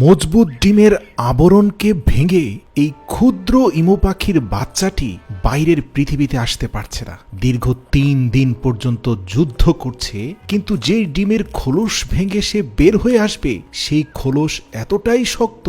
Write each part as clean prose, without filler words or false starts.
মজবুত ডিমের আবরণকে ভেঙে এই ক্ষুদ্র ইমু পাখির বাচ্চাটি বাইরের পৃথিবীতে আসতে পারছে না। দীর্ঘ ৩ দিন পর্যন্ত যুদ্ধ করছে, কিন্তু যে ডিমের খোলস ভেঙে সে বের হয়ে আসবে সেই খোলস এতটাই শক্ত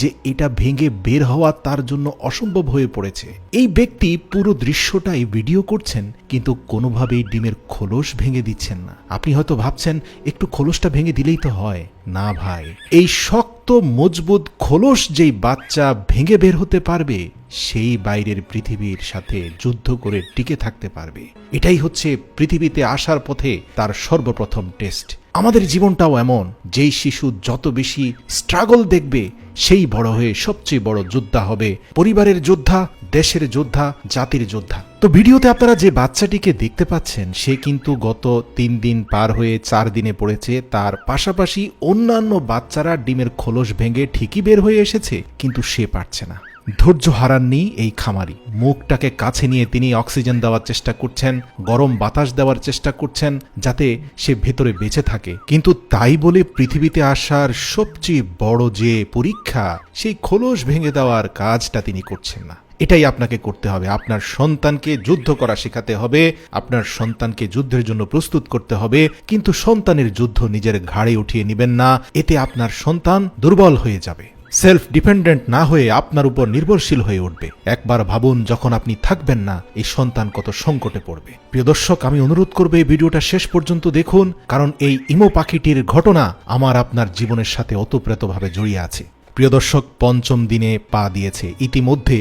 যে এটা ভেঙে বের হওয়া তার জন্য অসম্ভব হয়ে পড়েছে। এই ব্যক্তি পুরো দৃশ্যটাই ভিডিও করছেন, কিন্তু কোনোভাবেই ডিমের খোলস ভেঙে দিচ্ছেন না। আপনি হয়তো ভাবছেন একটু খোলসটা ভেঙে দিলেই তো হয়। না ভাই, এই শক্ত মজবুত খোলস যেই বাচ্চা ভেঙে বের হতে পারবে সেই বাইরের পৃথিবীর সাথে যুদ্ধ করে টিকে থাকতে পারবে। এটাই হচ্ছে পৃথিবীতে আসার পথে তার সর্বপ্রথম টেস্ট। আমাদের জীবনটাও এমন, যেই শিশু যত বেশি স্ট্রাগল দেখবে সেই বড় হয়ে সবচেয়ে বড় যোদ্ধা হবে, পরিবারের যোদ্ধা, দেশের যোদ্ধা, জাতির যোদ্ধা। তো ভিডিওতে আপনারা যে বাচ্চাটিকে দেখতে পাচ্ছেন সে কিন্তু গত ৩ দিন পার হয়ে ৪ দিনে পড়েছে। তার পাশাপাশি অন্যান্য বাচ্চারা ডিমের খোলস ভেঙে ঠিকই বের হয়ে এসেছে, কিন্তু সে পারছে না। ধৈর্য হারাননি এই খামারি। মুখটাকে কাছে নিয়ে তিনি অক্সিজেন দেওয়ার চেষ্টা করছেন, গরম বাতাস দেওয়ার চেষ্টা করছেন যাতে সে ভেতরে বেঁচে থাকে। কিন্তু তাই বলে পৃথিবীতে আসার সবচেয়ে বড় যে পরীক্ষা, সেই খোলস ভেঙে দেওয়ার কাজটা তিনি করছেন না। এটাই আপনাকে করতে হবে। আপনার সন্তানকে যুদ্ধ করা শেখাতে হবে, আপনার সন্তানকে যুদ্ধের জন্য প্রস্তুত করতে হবে, কিন্তু সন্তানের যুদ্ধ নিজের ঘাড়ে উঠিয়ে নেবেন না। এতে আপনার সন্তান দুর্বল হয়ে যাবে, সেলফ ডিপেন্ডেন্ট না হয়ে আপনার উপর নির্ভরশীল হয়ে উঠবে। একবার ভাবুন, যখন আপনি থাকবেন না এই সন্তান কত সংকটে পড়বে। প্রিয় দর্শক, আমি অনুরোধ করব এই ভিডিওটা শেষ পর্যন্ত দেখুন, কারণ এই ইমু পাখিটির ঘটনা আমার আপনার জীবনের সাথে ওতপ্রোতভাবে জড়িয়ে আছে। প্রিয় দর্শক, ৫ম দিনে পা দিয়েছে। ইতিমধ্যে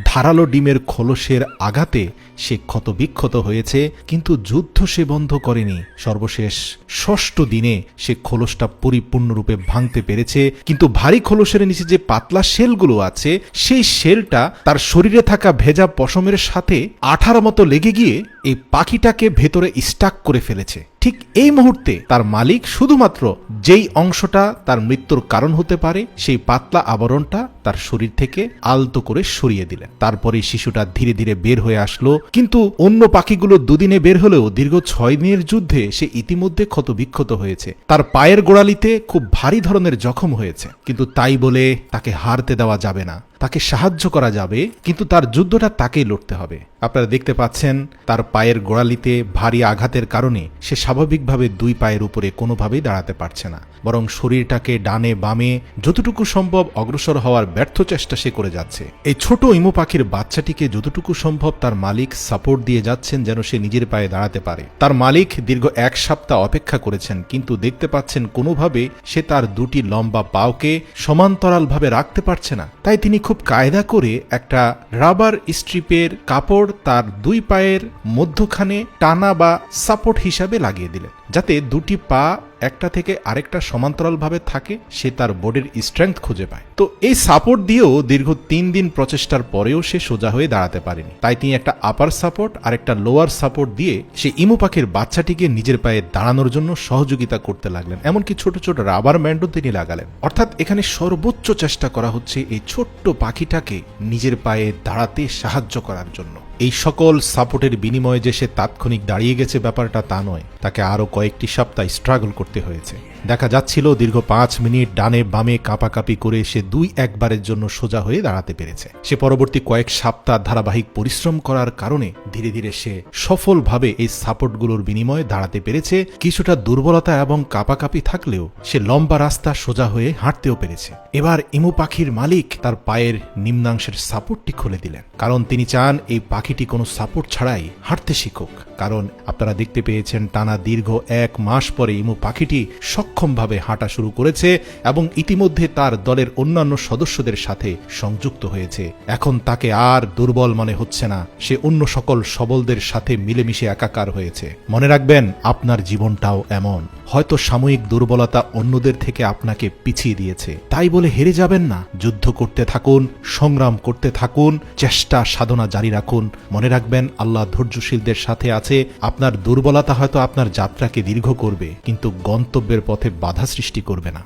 ধারালো ডিমের খোলসের আঘাতে সে ক্ষতবিক্ষত হয়েছে, কিন্তু যুদ্ধ সে বন্ধ করেনি। সর্বশেষ ৬ষ্ঠ দিনে সে খোলসটা পরিপূর্ণরূপে ভাঙতে পেরেছে, কিন্তু ভারী খোলসের নিচে যে পাতলা শেলগুলো আছে সেই শেলটা তার শরীরে থাকা ভেজা পশমের সাথে আঠার মতো লেগে গিয়ে এই পাখিটাকে ভেতরে স্টাক করে ফেলেছে। ঠিক এই মুহূর্তে তার মালিক শুধুমাত্র যেই অংশটা তার মৃত্যুর কারণ হতে পারে সেই পাতলা আবরণটা তার শরীর থেকে আলতো করে সরিয়ে দিলেন। তারপরে শিশুটা ধীরে ধীরে বের হয়ে আসলো, কিন্তু অন্য পাখিগুলো ২ দিনে বের হলেও দীর্ঘ ৬ দিনের যুদ্ধে সে ইতিমধ্যে ক্ষতবিক্ষত হয়েছে। তার পায়ের গোড়ালিতে খুব ভারী ধরনের জখম হয়েছে, কিন্তু তাই বলে তাকে হারতে দেওয়া যাবে না। তাকে সাহায্য করা যাবে, কিন্তু তার যুদ্ধটা তাকেই লড়তে হবে। আপনারা দেখতে পাচ্ছেন তার পায়ের গোড়ালিতে ভারী আঘাতের কারণে সে স্বাভাবিকভাবে ২ পায়ের উপরে কোনোভাবেই দাঁড়াতে পারছে না, বরং শরীরটাকে ডানে বামে যতটুকু সম্ভব অগ্রসর হওয়ার ব্যর্থ চেষ্টা সে করে যাচ্ছে। এই ছোট ইমু পাখির বাচ্চাটিকে যতটুকু সম্ভব তার মালিক সাপোর্ট দিয়ে যাচ্ছেন যেন সে নিজের পায়ে দাঁড়াতে পারে। তার মালিক দীর্ঘ ১ সপ্তাহ অপেক্ষা করেছেন, কিন্তু দেখতে পাচ্ছেন কোনোভাবে সে তার ২টি লম্বা পাওকে সমান্তরালভাবে রাখতে পারছে না। তাই তিনি খুব কায়দা করে একটা রাবার স্ট্রিপের কাপড় তার ২ পায়ের মধ্যখানে টানা বা সাপোর্ট হিসাবে লাগিয়ে দিলেন, যাতে ২টি পা একটা থেকে আরেকটা সমান্তরালভাবে থাকে, সে তার বডির স্ট্রেংথ খুঁজে পায়। তো এই সাপোর্ট দিয়েও দীর্ঘ ৩ দিন প্রচেষ্টার পরেও সে সোজা হয়ে দাঁড়াতে পারেনি। তাই তিনি একটা আপার সাপোর্ট আর একটা লোয়ার সাপোর্ট দিয়ে সে ইমু পাখির বাচ্চাটিকে নিজের পায়ে দাঁড়ানোর জন্য সহযোগিতা করতে লাগলেন। এমনকি ছোট ছোট রাবার ব্যান্ডও তিনি লাগালেন। অর্থাৎ এখানে সর্বোচ্চ চেষ্টা করা হচ্ছে এই ছোট্ট পাখিটাকে নিজের পায়ে দাঁড়াতে সাহায্য করার জন্য। এই সকল সাপোর্টের বিনিময়ে যে সে তাৎক্ষণিক দাঁড়িয়ে গেছে ব্যাপারটা তা নয়, তাকে আরও কয়েকটি সপ্তাহ স্ট্রাগল করতে হয়েছে। দেখা যাচ্ছিল দীর্ঘ ৫ মিনিট ডানে বামে কাঁপাকাঁপি করে সে ২-১ বারের জন্য সোজা হয়ে দাঁড়াতে পেরেছে। সে পরবর্তী কয়েক সপ্তাহ ধারাবাহিক পরিশ্রম করার কারণে ধীরে ধীরে সে সফলভাবে এই সাপোর্টগুলোর বিনিময়ে দাঁড়াতে পেরেছে। কিছুটা দুর্বলতা এবং কাঁপাকাঁপি থাকলেও সে লম্বা রাস্তা সোজা হয়ে হাঁটতেও পেরেছে। এবার ইমু পাখির মালিক তার পায়ের নিম্নাংশের সাপোর্টটি খুলে দিলেন, কারণ তিনি চান এই পাখিটি কোনো সাপোর্ট ছাড়াই হাঁটতে শিখুক। কারণ আপনারা দেখতে পেয়েছেন টানা দীর্ঘ ১ মাস পরে ইমু পাখিটি সক্ষমভাবে হাঁটা শুরু করেছে এবং ইতিমধ্যে তার দলের অন্যান্য সদস্যদের সাথে সংযুক্ত হয়েছে। এখন তাকে আর দুর্বল মনে হচ্ছে না, সে অন্য সকল সবলদের সাথে মিলেমিশে একাকার হয়েছে। মনে রাখবেন, আপনার জীবনটাও এমন। হয়তো সাময়িক দুর্বলতা অন্যদের থেকে আপনাকে পিছিয়ে দিয়েছে, তাই বলে হেরে যাবেন না। যুদ্ধ করতে থাকুন, সংগ্রাম করতে থাকুন, চেষ্টা সাধনা জারি রাখুন। মনে রাখবেন, আল্লাহ ধৈর্যশীলদের সাথে আছে। আপনার দুর্বলতা হয়তো আপনার যাত্রাকে দীর্ঘ করবে, কিন্তু গন্তব্যের পথে বাধা সৃষ্টি করবে না।